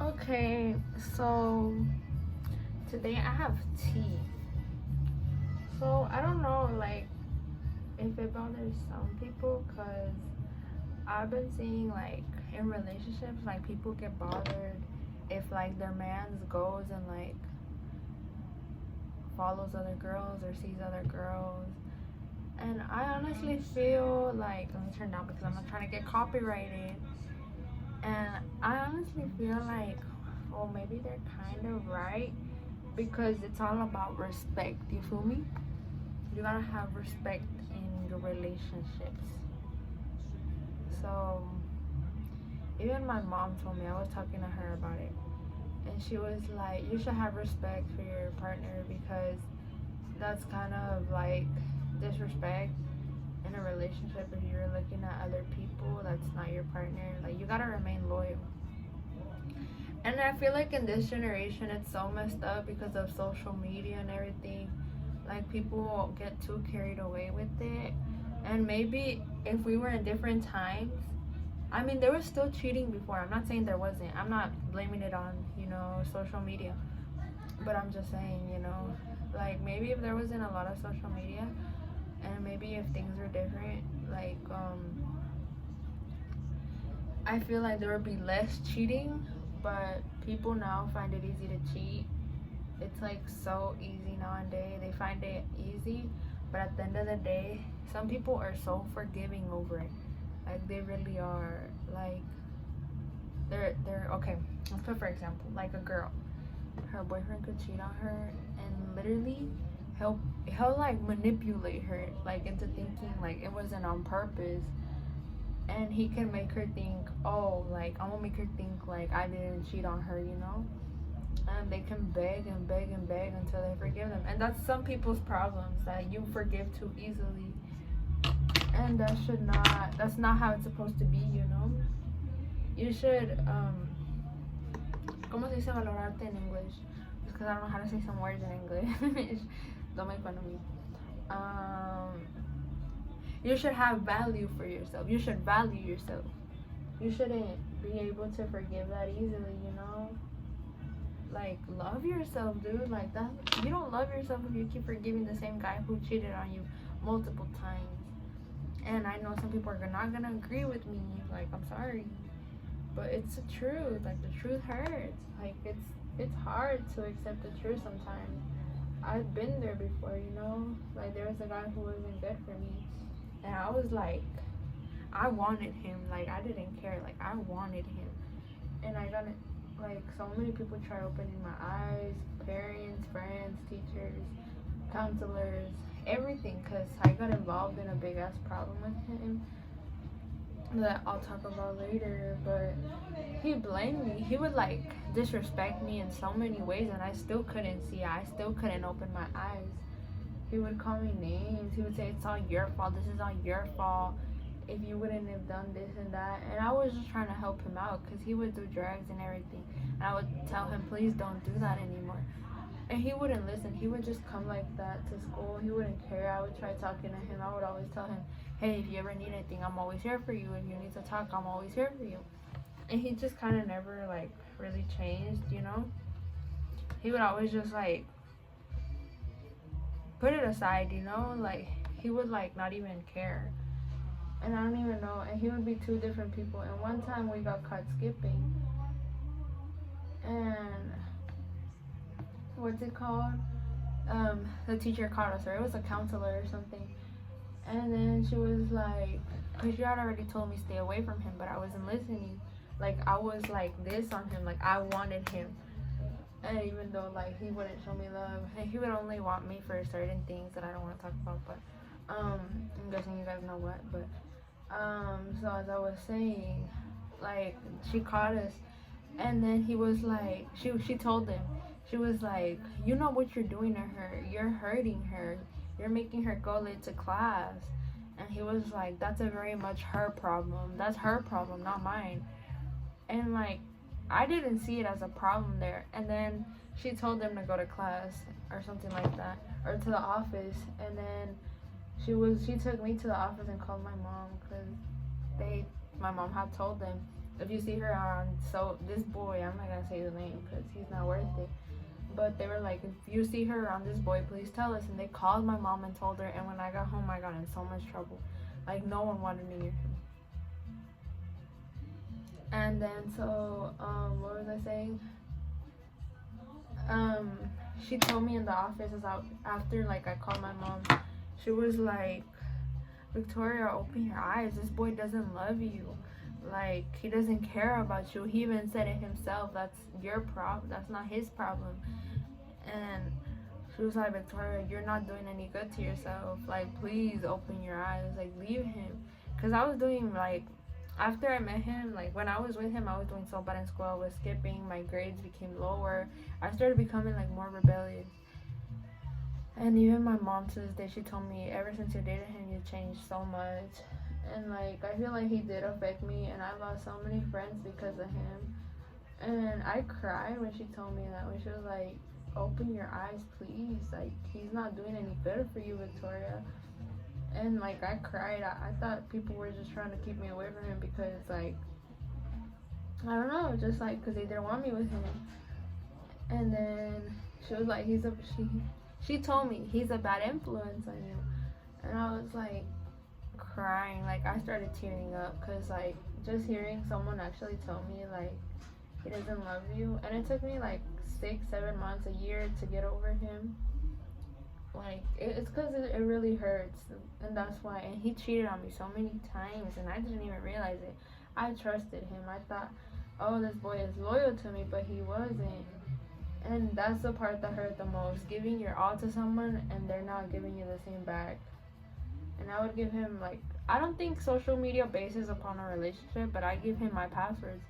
Okay, so today I have tea. So I don't know, like, if it bothers some people, because I've been seeing, like, in relationships, like, people get bothered if, like, their man goes and, like, follows other girls or sees other girls. And I honestly feel like, let me turn down because I'm not trying to get copyrighted. And I honestly feel like, well, maybe they're kind of right because it's all about respect. You feel me? You gotta have respect in your relationships. So even my mom told me, I was talking to her about it, and she was like, you should have respect for your partner because that's kind of like disrespect in a relationship if you're looking at other people that's not your partner. Like, you gotta remain loyal. And I feel like in this generation it's so messed up because of social media and everything. Like, people get too carried away with it. And maybe if we were in different times, I mean, there was still cheating before. I'm not saying there wasn't. I'm not blaming it on, social media. But I'm just saying, like, maybe if there wasn't a lot of social media and maybe if things were different, like, I feel like there would be less cheating, but people now find it easy to cheat. It's like so easy nowadays. They find it easy, but at the end of the day, some people are so forgiving over it. Like, they really are. Like, they're okay. Let's put for example, like a girl, her boyfriend could cheat on her, and literally, he'll like manipulate her like into thinking like it wasn't on purpose, and he can make her think, oh, like I'm gonna make her think like I didn't cheat on her. And they can beg and beg and beg until they forgive them. And that's some people's problems, that you forgive too easily. And that's not how it's supposed to be. You should, ¿cómo se dice valorarte in English? Because I don't know how to say some words in English. Don't make fun of me. You should have value for yourself. You should value yourself. You shouldn't be able to forgive that easily. Like, love yourself, dude. Like, that, you don't love yourself if you keep forgiving the same guy who cheated on you multiple times. And I know some people are not gonna agree with me. Like, I'm sorry, but it's the truth. Like, the truth hurts. Like, it's hard to accept the truth sometimes. I've been there before. Like, there was a guy who wasn't good for me, and I was like, I wanted him. Like, I didn't care. Like, I wanted him, and I got it. Like, so many people try opening my eyes, parents, friends, teachers, counselors, everything, because I got involved in a big ass problem with him that I'll talk about later. But he blamed me. He would like disrespect me in so many ways, and I still couldn't see. I still couldn't open my eyes. He would call me names. He would say, it's all your fault. This is all your fault. If you wouldn't have done this and that. And I was just trying to help him out because he would do drugs and everything. And I would tell him, please don't do that anymore. And he wouldn't listen. He would just come like that to school. He wouldn't care. I would try talking to him. I would always tell him, hey, if you ever need anything, I'm always here for you. If you need to talk, I'm always here for you. And he just kind of never, like, really changed. He would always just, like, put it aside. Like, he would, like, not even care. And I don't even know. And he would be two different people. And one time we got caught skipping. And what's it called? The teacher called us, or it was a counselor or something. And then she was like, because she had already told me stay away from him, but I wasn't listening. Like, I was like this on him. Like, I wanted him. And even though, like, he wouldn't show me love, and he would only want me for certain things that I don't want to talk about, but I'm guessing you guys know what. But so as I was saying, like, she caught us, and then he was like, she told him, she was like, you know what you're doing to her, you're hurting her, you're making her go late to class. And he was like, that's a very much her problem, that's her problem, not mine. And like, I didn't see it as a problem there. And then she told them to go to class or something like that, or to the office. And then she took me to the office and called my mom because my mom had told them. if you see her on, so this boy, I'm not gonna say the name because he's not worth it, but they were like, if you see her around this boy, please tell us. And they called my mom and told her, and when I got home, I got in so much trouble. Like, no one wanted me near him. And then, so, what was I saying? She told me in the office, after, like, I called my mom, she was like, Victoria, open your eyes. This boy doesn't love you. Like, he doesn't care about you. He even said it himself. That's your problem. That's not his problem. And she was like, Victoria, you're not doing any good to yourself. Like, please open your eyes. Like, leave him. Because I was doing, like, after I met him, like, when I was with him, I was doing so bad in school. I was skipping. My grades became lower. I started becoming, like, more rebellious. And even my mom to this day, she told me, ever since you dated him, you changed so much. And, like, I feel like he did affect me, and I lost so many friends because of him. And I cried when she told me that, when she was like, open your eyes, please. Like, he's not doing any good for you, Victoria. And, like, I cried. I thought people were just trying to keep me away from him because, like, I don't know, just, like, because they didn't want me with him. And then she was like, she told me, he's a bad influence on you. And I was, like, crying. Like, I started tearing up because, like, just hearing someone actually tell me, like, he doesn't love you. And it took me, like, 6-7 months, a year to get over him. Like, it's because it really hurts. And that's why. And he cheated on me so many times, and I didn't even realize it. I trusted him. I thought, oh, this boy is loyal to me, but he wasn't. And that's the part that hurt the most. Giving your all to someone, and they're not giving you the same back. And I would give him, like, I don't think social media bases upon a relationship, but I give him my passwords.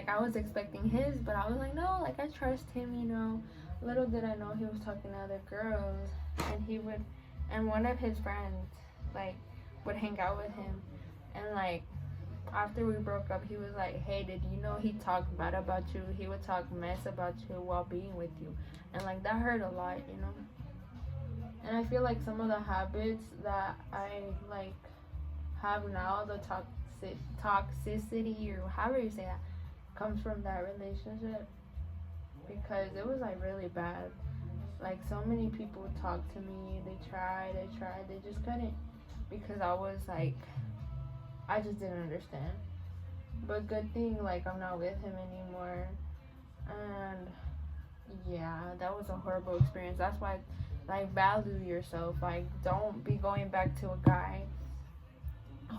I was expecting his, but I was like, no, like, I trust him, you know. Little did I know he was talking to other girls, and one of his friends, like, would hang out with him. And, like, after we broke up, he was like, hey, did you know he talked bad about you? He would talk mess about you while being with you. And, like, that hurt a lot, you know. And I feel like some of the habits that I, like, have now, the toxicity, or however you say that, comes from that relationship. Because it was, like, really bad. Like, so many people talked to me. They tried. They just couldn't. Because I was, like, I just didn't understand. But good thing, like, I'm not with him anymore. And, yeah, that was a horrible experience. That's why, like, value yourself. Like, don't be going back to a guy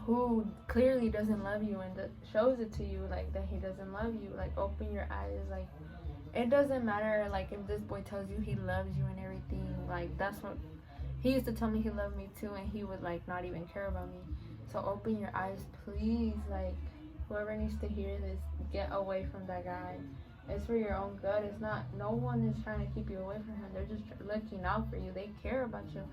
who clearly doesn't love you and shows it to you, like, that he doesn't love you. Like, open your eyes. Like, it doesn't matter, like, if this boy tells you he loves you and everything. Like, that's what he used to tell me. He loved me too, and he would, like, not even care about me. So open your eyes, please. Like, whoever needs to hear this, get away from that guy. It's for your own good. It's not, no one is trying to keep you away from him. They're just looking out for you. They care about you.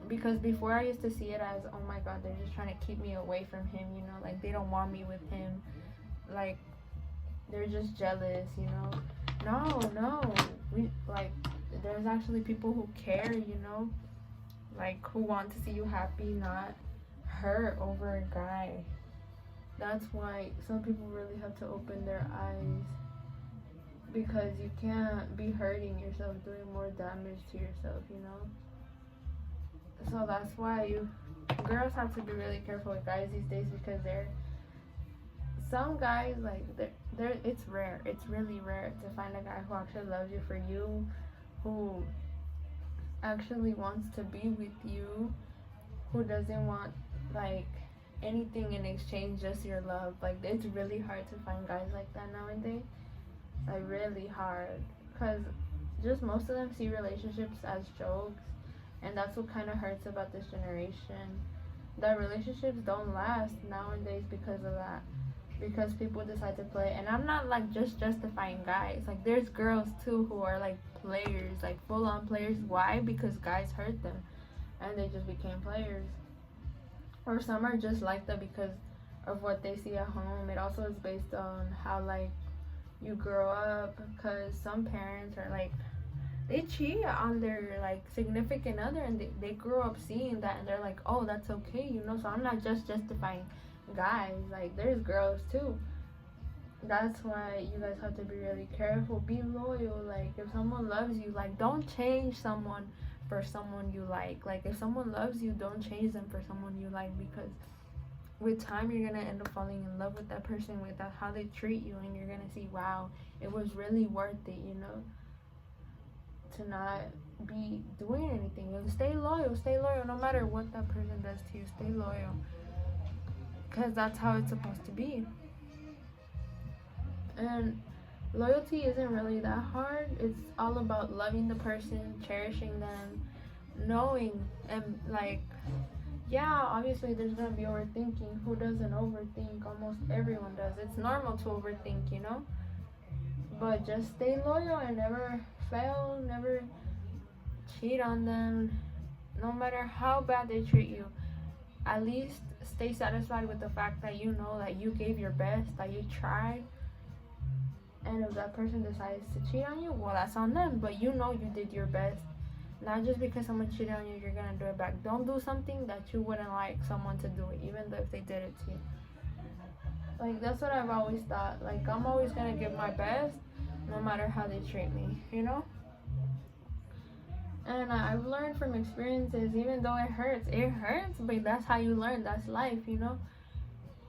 Because before I used to see it as, oh my God, they're just trying to keep me away from him, you know, like, they don't want me with him. Like, they're just jealous, you know. No. There's actually people who care, you know, like, who want to see you happy, not hurt over a guy. That's why some people really have to open their eyes, because you can't be hurting yourself, doing more damage to yourself, you know. So that's why girls have to be really careful with guys these days, because some guys, like, it's rare. It's really rare to find a guy who actually loves you for you, who actually wants to be with you, who doesn't want, like, anything in exchange, just your love. Like, it's really hard to find guys like that nowadays. Like, really hard, because just most of them see relationships as jokes, and that's what kind of hurts about this generation, that relationships don't last nowadays because of that, because people decide to play. And I'm not, like, just justifying guys. Like, there's girls too who are, like, players, like, full-on players. Why? Because guys hurt them and they just became players. Or some are just like that because of what they see at home. It also is based on how, like, you grow up, because some parents are, like, they cheat on their like significant other, and they grew up seeing that, and they're like, oh, that's okay, you know. So I'm not just justifying guys, like there's girls too. That's why you guys have to be really careful. Be loyal. Like if someone loves you, like don't change someone for someone you like. Like if someone loves you, don't change them for someone you like, because with time you're gonna end up falling in love with that person, with that, how they treat you, and you're gonna see, wow, it was really worth it, you know, to not be doing anything. And stay loyal no matter what that person does to you. Stay loyal, because that's how it's supposed to be. And loyalty isn't really that hard. It's all about loving the person, cherishing them, knowing, and like, yeah, obviously there's gonna be overthinking. Who doesn't overthink? Almost everyone does. It's normal to overthink, you know? But just stay loyal and never fail, never cheat on them, no matter how bad they treat you. At least stay satisfied with the fact that you know that you gave your best, that you tried. And if that person decides to cheat on you, well, that's on them. But you know you did your best. Not just because someone cheated on you, you're gonna do it back. Don't do something that you wouldn't like someone to do it, even though if they did it to you. Like, that's what I've always thought. Like, I'm always gonna give my best, no matter how they treat me, you know? And I've learned from experiences, even though it hurts, but that's how you learn. That's life, you know?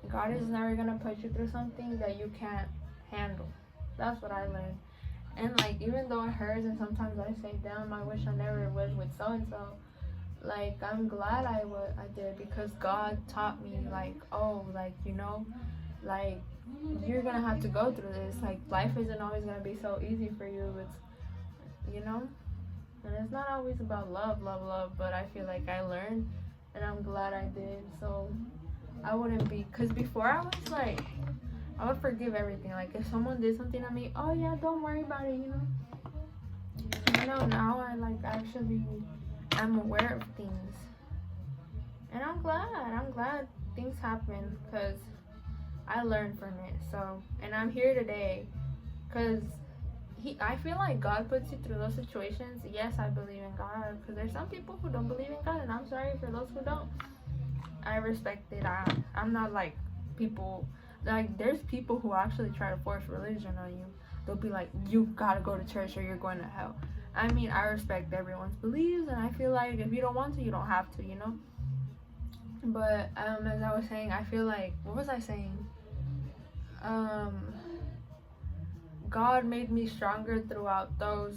God is never gonna put you through something that you can't handle. That's what I learned. And like, even though it hurts, and sometimes I say, damn, I wish I never was with so and so, like, I'm glad I did, because God taught me, like, oh, like, you know, like, you're gonna have to go through this. Like, life isn't always gonna be so easy for you. It's, you know, and it's not always about love, but I feel like I learned, and I'm glad I did. So I wouldn't be, because before I was like, I would forgive everything. Like, if someone did something to me, oh yeah, don't worry about it, you know. You know, now I like actually am aware of things, and I'm glad things happen, because I learned from it. So, and I'm here today because I feel like God puts you through those situations. Yes, I believe in God, because there's some people who don't believe in God, and I'm sorry for those who don't. I respect it. I'm not like people. Like, there's people who actually try to force religion on you. They'll be like, you gotta go to church or you're going to hell. I mean, I respect everyone's beliefs, and I feel like if you don't want to, you don't have to, you know. But as I was saying, I feel like, what was I saying? God made me stronger throughout those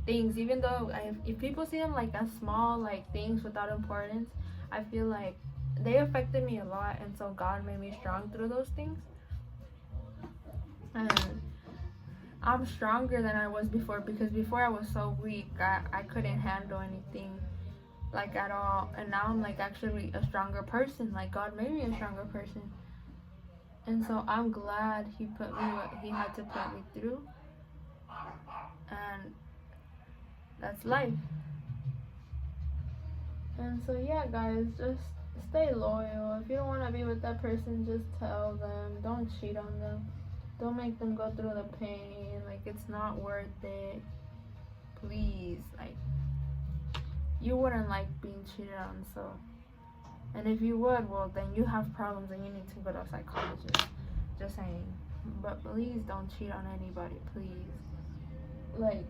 things, even though if people see them like as small, like things without importance, I feel like they affected me a lot, and so God made me strong through those things. And I'm stronger than I was before, because before I was so weak, I couldn't handle anything, like, at all. And now I'm like actually a stronger person. Like, God made me a stronger person, and so I'm glad He put me what He had to put me through, and that's life. And so yeah, guys, just stay loyal. If you don't want to be with that person, just tell them. Don't cheat on them. Don't make them go through the pain. Like, it's not worth it. Please, like, you wouldn't like being cheated on, so. And if you would, well, then you have problems and you need to go to a psychologist. Just saying. But please don't cheat on anybody, please. Like,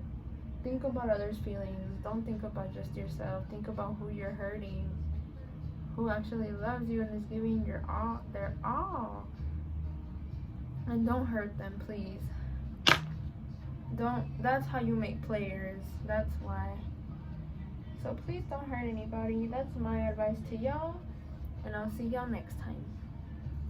think about others' feelings. Don't think about just yourself. Think about who you're hurting, who actually loves you and is giving their all. And don't hurt them, please. That's how you make players. That's why. So please don't hurt anybody. That's my advice to y'all. And I'll see y'all next time.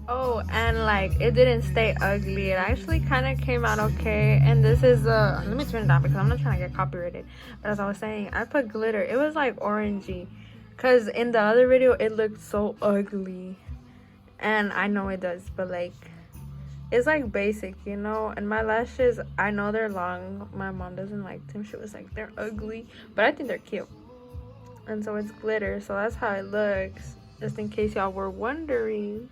Oh, and like, it didn't stay ugly. It actually kind of came out okay. And this is let me turn it down because I'm not trying to get copyrighted. But as I was saying, I put glitter. It was like orangey, because in the other video it looked so ugly, and I know it does, but like, it's like basic, you know. And my lashes, I know they're long. My mom doesn't like them. She was like, they're ugly, but I think they're cute. And so it's glitter, so that's how it looks, just in case y'all were wondering.